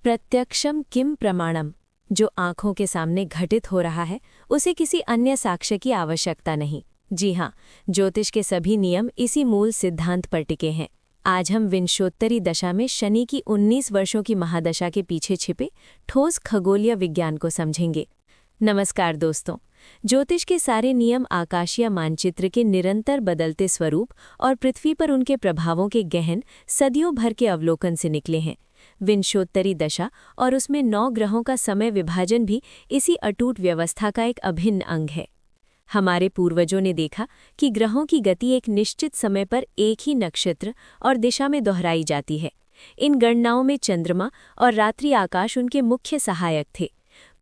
प्रत्यक्षम किम प्रमाणम। जो आंखों के सामने घटित हो रहा है उसे किसी अन्य साक्ष्य की आवश्यकता नहीं। जी हाँ, ज्योतिष के सभी नियम इसी मूल सिद्धांत पर टिके हैं। आज हम विंशोत्तरी दशा में शनि की 19 वर्षों की महादशा के पीछे छिपे ठोस खगोलीय विज्ञान को समझेंगे। नमस्कार दोस्तों, ज्योतिष के सारे नियम आकाशीय मानचित्र के निरंतर बदलते स्वरूप और पृथ्वी पर उनके प्रभावों के गहन सदियों भर के अवलोकन से निकले हैं। विंशोत्तरी दशा और उसमें 9 ग्रहों का समय विभाजन भी इसी अटूट व्यवस्था का एक अभिन्न अंग है। हमारे पूर्वजों ने देखा कि ग्रहों की गति एक निश्चित समय पर एक ही नक्षत्र और दिशा में दोहराई जाती है। इन गणनाओं में चंद्रमा और रात्रि आकाश उनके मुख्य सहायक थे।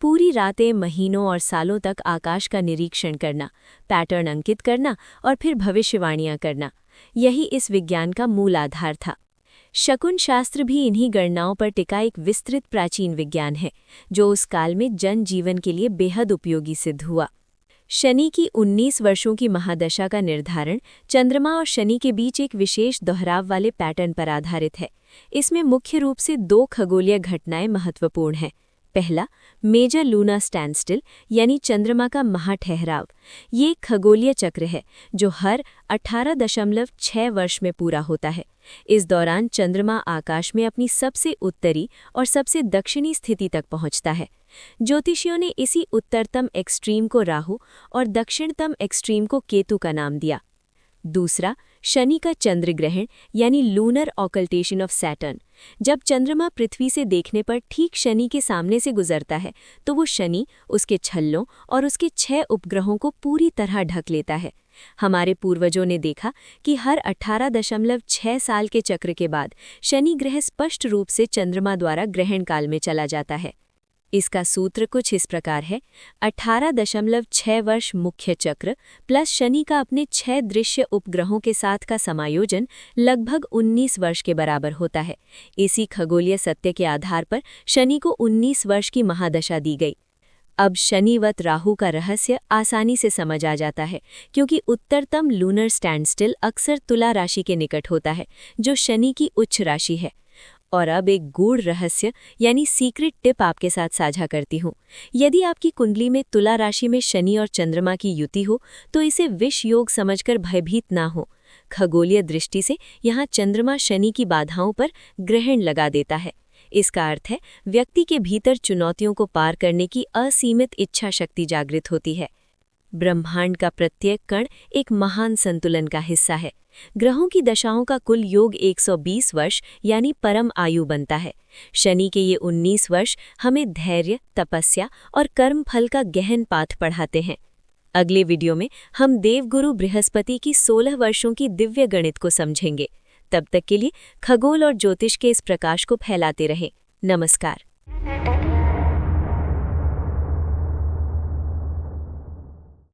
पूरी रातें, महीनों और सालों तक आकाश का निरीक्षण करना, पैटर्न अंकित करना और फिर भविष्यवाणियां करना, यही इस विज्ञान का मूल आधार था। शकुन शास्त्र भी इन्हीं गणनाओं पर टिका एक विस्तृत प्राचीन विज्ञान है, जो उस काल में जनजीवन के लिए बेहद उपयोगी सिद्ध हुआ। शनि की 19 वर्षों की महादशा का निर्धारण चंद्रमा और शनि के बीच एक विशेष दोहराव वाले पैटर्न पर आधारित है। इसमें मुख्य रूप से 2 खगोलीय घटनाएं महत्वपूर्ण हैं। पहला, मेजर लूना स्टैंडस्टिल यानी चंद्रमा का महाठहराव। ये एक खगोलीय चक्र है जो हर 18.6 वर्ष में पूरा होता है। इस दौरान चंद्रमा आकाश में अपनी सबसे उत्तरी और सबसे दक्षिणी स्थिति तक पहुंचता है। ज्योतिषियों ने इसी उत्तरतम एक्सट्रीम को राहु और दक्षिणतम एक्सट्रीम को केतु का नाम दिया। दूसरा, शनि का चंद्र ग्रहण यानी लूनर ऑकल्टेशन ऑफ सैटर्न। जब चंद्रमा पृथ्वी से देखने पर ठीक शनि के सामने से गुजरता है तो वो शनि, उसके छल्लों और उसके 6 उपग्रहों को पूरी तरह ढक लेता है। हमारे पूर्वजों ने देखा कि हर 18.6 साल के चक्र के बाद शनि ग्रह स्पष्ट रूप से चंद्रमा द्वारा ग्रहण काल में चला जाता है। इसका सूत्र कुछ इस प्रकार है: 18.6 वर्ष मुख्य चक्र प्लस शनि का अपने 6 दृश्य उपग्रहों के साथ का समायोजन लगभग 19 वर्ष के बराबर होता है। इसी खगोलीय सत्य के आधार पर शनि को 19 वर्ष की महादशा दी गई। अब शनिवत राहु का रहस्य आसानी से समझ आ जाता है, क्योंकि उत्तरतम लूनर स्टैंडस्टिल अक्सर तुला राशि के निकट होता है, जो शनि की उच्च राशि है। और अब एक गूढ़ रहस्य यानी सीक्रेट टिप आपके साथ साझा करती हूँ। यदि आपकी कुंडली में तुला राशि में शनि और चंद्रमा की युति हो तो इसे विष योग समझकर भयभीत ना हो। खगोलीय दृष्टि से यहाँ चंद्रमा शनि की बाधाओं पर ग्रहण लगा देता है। इसका अर्थ है व्यक्ति के भीतर चुनौतियों को पार करने की असीमित इच्छा शक्ति जागृत होती है। ब्रह्मांड का प्रत्येक कण एक महान संतुलन का हिस्सा है। ग्रहों की दशाओं का कुल योग 120 वर्ष यानी परम आयु बनता है। शनि के ये 19 वर्ष हमें धैर्य, तपस्या और कर्म फल का गहन पाठ पढ़ाते हैं। अगले वीडियो में हम देवगुरु बृहस्पति की 16 वर्षों की दिव्य गणित को समझेंगे। तब तक के लिए खगोल और ज्योतिष के इस प्रकाश को फैलाते रहें। नमस्कार।